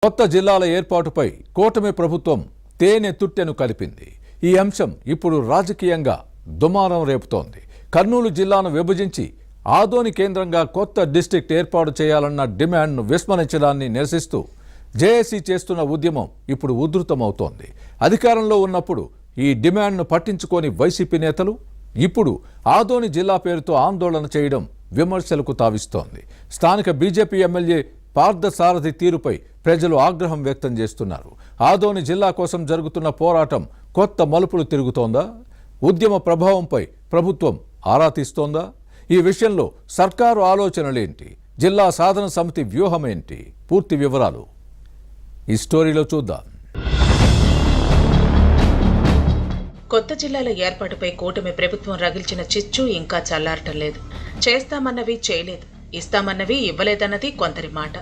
కొత్త జిల్లాల ఏర్పాటుపై కూటమి ప్రభుత్వం తేనె తుట్టెను కలిపింది. ఈ అంశం ఇప్పుడు రాజకీయంగా దుమారం రేపుతోంది. కర్నూలు జిల్లాను విభజించి ఆదోని కేంద్రంగా కొత్త డిస్ట్రిక్ట్ ఏర్పాటు చేయాలన్న డిమాండ్ను విస్మరించడాన్ని నిరసిస్తూ జేఏసీ చేస్తున్న ఉద్యమం ఇప్పుడు ఉధృతమవుతోంది. అధికారంలో ఉన్నప్పుడు ఈ డిమాండ్ను పట్టించుకోని వైసీపీ నేతలు ఇప్పుడు ఆదోని జిల్లా పేరుతో ఆందోళన చేయడం విమర్శలకు తావిస్తోంది. స్థానిక బీజేపీ ఎమ్మెల్యే పార్థసారథి తీరుపై ప్రజలు ఆగ్రహం వ్యక్తం చేస్తున్నారు. ఆదోని జిల్లా కోసం జరుగుతున్న పోరాటం కొత్త మలుపులు తిరుగుతోందా? ఉద్యమ ప్రభావంపై ప్రభుత్వం ఆరా తీస్తోందా? ఈ విషయంలో సర్కారు ఆలోచనలేంటి? జిల్లా సాధన సమితి వ్యూహమేంటి? పూర్తి వివరాలు ఈ స్టోరీలో చూద్దాం. కొత్త జిల్లాల ఏర్పాటుపై కూటమి ప్రభుత్వం రగిల్చిన చిచ్చు ఇంకా చల్లారటం లేదు. చేస్తామన్నవి చేయలేదు, ఇస్తామన్నవి ఇవ్వలేదన్నది కొందరి మాట.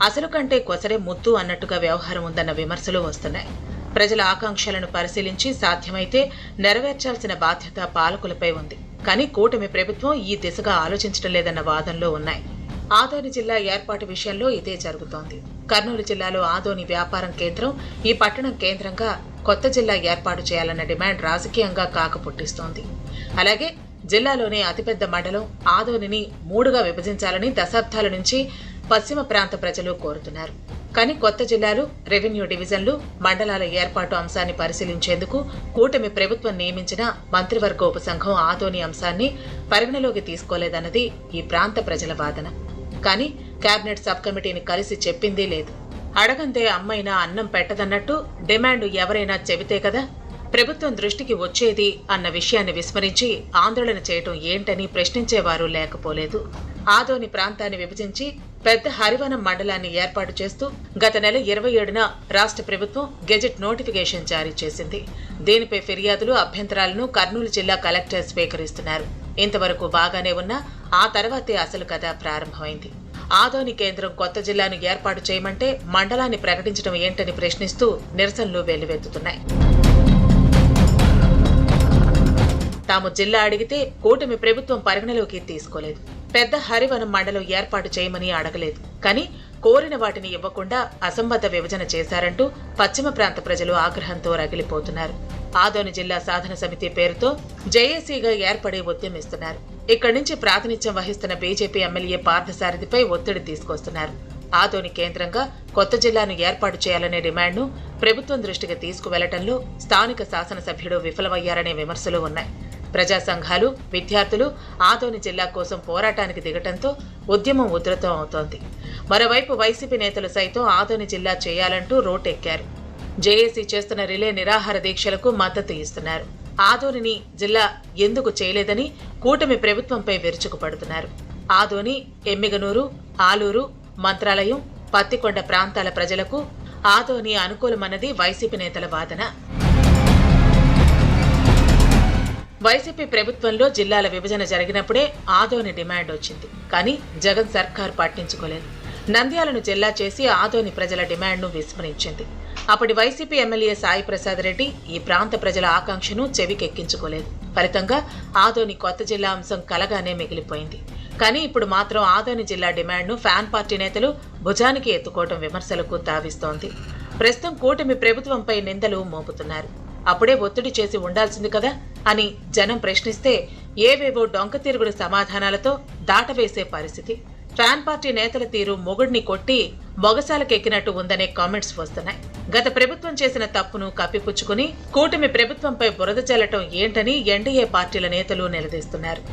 అసలు కంటే కొసరే ముద్దు అన్నట్టుగా వ్యవహారం ఉందన్న విమర్శలు వస్తున్నాయి. ప్రజల ఆకాంక్షలను పరిశీలించి సాధ్యమైతే నెరవేర్చాల్సిన బాధ్యత పాలకులపై ఉంది. కానీ కూటమి ప్రభుత్వం ఈ దిశగా ఆలోచించడం లేదన్న వాదనలో ఉన్నాయి. ఆదోని జిల్లా ఏర్పాటు విషయంలో ఇదే జరుగుతోంది. కర్నూలు జిల్లాలో ఆదోని వ్యాపారం కేంద్రం, ఈ పట్టణం కేంద్రంగా కొత్త జిల్లా ఏర్పాటు చేయాలన్న డిమాండ్ రాజకీయంగా కాకపుట్టిస్తోంది. అలాగే జిల్లాలోనే అతిపెద్ద మండలం ఆదోనిని 3గా విభజించాలని దశాబ్దాల నుంచి పశ్చిమ ప్రాంత ప్రజలు కోరుతున్నారు. కానీ కొత్త జిల్లాలు, రెవెన్యూ డివిజన్లు, మండలాల ఏర్పాటు అంశాన్ని పరిశీలించేందుకు కూటమి ప్రభుత్వం నియమించిన మంత్రివర్గ ఉపసంఘం ఆదోని అంశాన్ని పరిగణలోకి తీసుకోలేదన్నది ఈ ప్రాంత ప్రజల వాదన. కానీ కేబినెట్ సబ్ కమిటీని కలిసి చెప్పిందీ లేదు. అడగందే అమ్మైనా అన్నం పెట్టదన్నట్టు డిమాండ్ ఎవరైనా చెబితే కదా ప్రభుత్వం దృష్టికి వచ్చేది అన్న విషయాన్ని విస్మరించి ఆందోళన చేయటం ఏంటని ప్రశ్నించేవారు లేకపోలేదు. ఆదోని ప్రాంతాన్ని విభజించి పెద్ద హరివనం మండలాన్ని ఏర్పాటు చేస్తూ గత నెల 27న రాష్ట్ర ప్రభుత్వం గెజెట్ నోటిఫికేషన్ జారీ చేసింది. దీనిపై ఫిర్యాదులు, అభ్యంతరాలను కర్నూలు జిల్లా కలెక్టర్ స్వీకరిస్తున్నారు. ఇంతవరకు బాగానే ఉన్నా ఆ తర్వాతే అసలు కథ ప్రారంభమైంది. ఆదోని కేంద్రం కొత్త జిల్లాను ఏర్పాటు చేయమంటే మండలాన్ని ప్రకటించడం ఏంటని ప్రశ్నిస్తూ నిరసనలు వెల్లువెత్తుతున్నాయి. తాము జిల్లా అడిగితే కూటమి ప్రభుత్వం పరిగణలోకి తీసుకోలేదు. పెద్ద హరివనం మండలం ఏర్పాటు చేయమని అడగలేదు. కానీ కోరిన వాటిని ఇవ్వకుండా అసంబద్ధ విభజన చేశారంటూ పశ్చిమ ప్రాంత ప్రజలు ఆగ్రహంతో రగిలిపోతున్నారు. ఆదోని జిల్లా సాధన సమితి పేరుతో జేఏసీగా ఏర్పడి ఉద్యమిస్తున్నారు. ఇక్కడి నుంచి ప్రాతినిధ్యం వహిస్తున్న బీజేపీ ఎమ్మెల్యే పార్థసారథిపై ఒత్తిడి తీసుకొస్తున్నారు. ఆదోని కేంద్రంగా కొత్త జిల్లాను ఏర్పాటు చేయాలనే డిమాండ్ను ప్రభుత్వం దృష్టికి తీసుకువెళ్లటంలో స్థానిక శాసనసభ్యుడు విఫలమయ్యారనే విమర్శలు ఉన్నాయి. ప్రజా సంఘాలు, విద్యార్థులు ఆదోని జిల్లా కోసం పోరాటానికి దిగటంతో ఉద్యమం ఉధృతం అవుతోంది. మరోవైపు వైసీపీ నేతలు సైతం ఆదోని జిల్లా చేయాలంటూ రోడ్డెక్కారు. జేఏసీ చేస్తున్న రిలే నిరాహార దీక్షలకు మద్దతు ఇస్తున్నారు. ఆదోనిని జిల్లా ఎందుకు చేయలేదని కూటమి ప్రభుత్వంపై విరుచుకుపడుతున్నారు. ఆదోని, ఎమ్మిగనూరు, ఆలూరు, మంత్రాలయం, పత్తికొండ ప్రాంతాల ప్రజలకు ఆదోని అనుకూలమన్నది వైసీపీ నేతల వాదన. వైసీపీ ప్రభుత్వంలో జిల్లాల విభజన జరిగినప్పుడే ఆదోని డిమాండ్ వచ్చింది. కానీ జగన్ సర్కార్ పట్టించుకోలేదు. నంద్యాలను జిల్లా చేసి ఆదోని ప్రజల డిమాండ్ను విస్మరించింది. అప్పటి వైసీపీ ఎమ్మెల్యే సాయి ప్రసాద్ రెడ్డి ఈ ప్రాంత ప్రజల ఆకాంక్షను చెవికెక్కించుకోలేదు. ఫలితంగా ఆదోని కొత్త జిల్లా అంశం కలగానే మిగిలిపోయింది. కానీ ఇప్పుడు మాత్రం ఆదోని జిల్లా డిమాండ్ను ఫ్యాన్ పార్టీ నేతలు భుజానికి ఎత్తుకోవడం విమర్శలకు తావిస్తోంది. ప్రస్తుతం కూటమి ప్రభుత్వంపై నిందలు మోపుతున్నారు. అప్పుడే ఒత్తిడి చేసి ఉండాల్సింది కదా అని జనం ప్రశ్నిస్తే ఏవేవో డొంక తిరుగుడు సమాధానాలతో దాటవేసే పరిస్థితి. ఫ్యాన్ పార్టీ నేతల తీరు మొగుడిని కొట్టి మొగసాలకెక్కినట్టు ఉందనే కామెంట్స్ వస్తున్నాయి. గత ప్రభుత్వం చేసిన తప్పును కప్పిపుచ్చుకుని కూటమి ప్రభుత్వంపై బురద చల్లటం ఏంటని ఎన్డీఏ పార్టీల నేతలు నిలదీస్తున్నారు.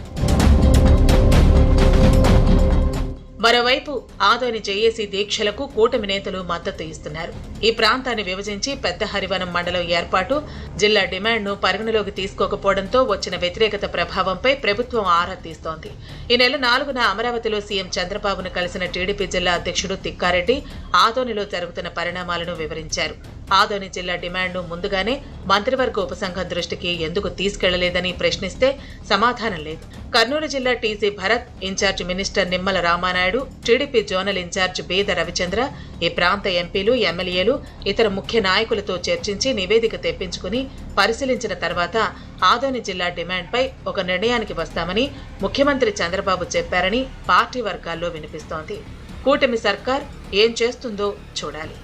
మరోవైపు ఆదోని జేఏసీ దీక్షలకు కూటమి నేతలు మద్దతు ఇస్తున్నారు. ఈ ప్రాంతాన్ని విభజించి పెద్ద హరివనం మండలం ఏర్పాటు జిల్లా డిమాండ్ను పరిగణలోకి తీసుకోకపోవడంతో వచ్చిన వ్యతిరేకత ప్రభావంపై ప్రభుత్వం ఆరా తీస్తోంది. ఈ నెల 4న అమరావతిలో సీఎం చంద్రబాబును కలిసిన టీడీపీ జిల్లా అధ్యక్షుడు తిక్కారెడ్డి ఆదోనిలో జరుగుతున్న పరిణామాలను వివరించారు. ఆదోని జిల్లా డిమాండ్ను ముందుగానే మంత్రివర్గ ఉపసంఘం దృష్టికి ఎందుకు తీసుకెళ్లలేదని ప్రశ్నిస్తే సమాధానం లేదు. కర్నూలు జిల్లా టీసీ Bharath, incharge minister Nimmala Ramanaidu, TDP zonal incharge Beeda Ravichandra, ఈ ప్రాంత ఎంపీలు, ఎమ్మెల్యేలు, ఇతర ముఖ్య నాయకులతో చర్చించి నివేదిక తెప్పించుకుని పరిశీలించిన తర్వాత ఆదోని జిల్లా డిమాండ్పై ఒక నిర్ణయానికి వస్తామని ముఖ్యమంత్రి చంద్రబాబు చెప్పారని పార్టీ వర్గాల్లో వినిపిస్తోంది. కూటమి సర్కార్ ఏం చేస్తుందో చూడాలి.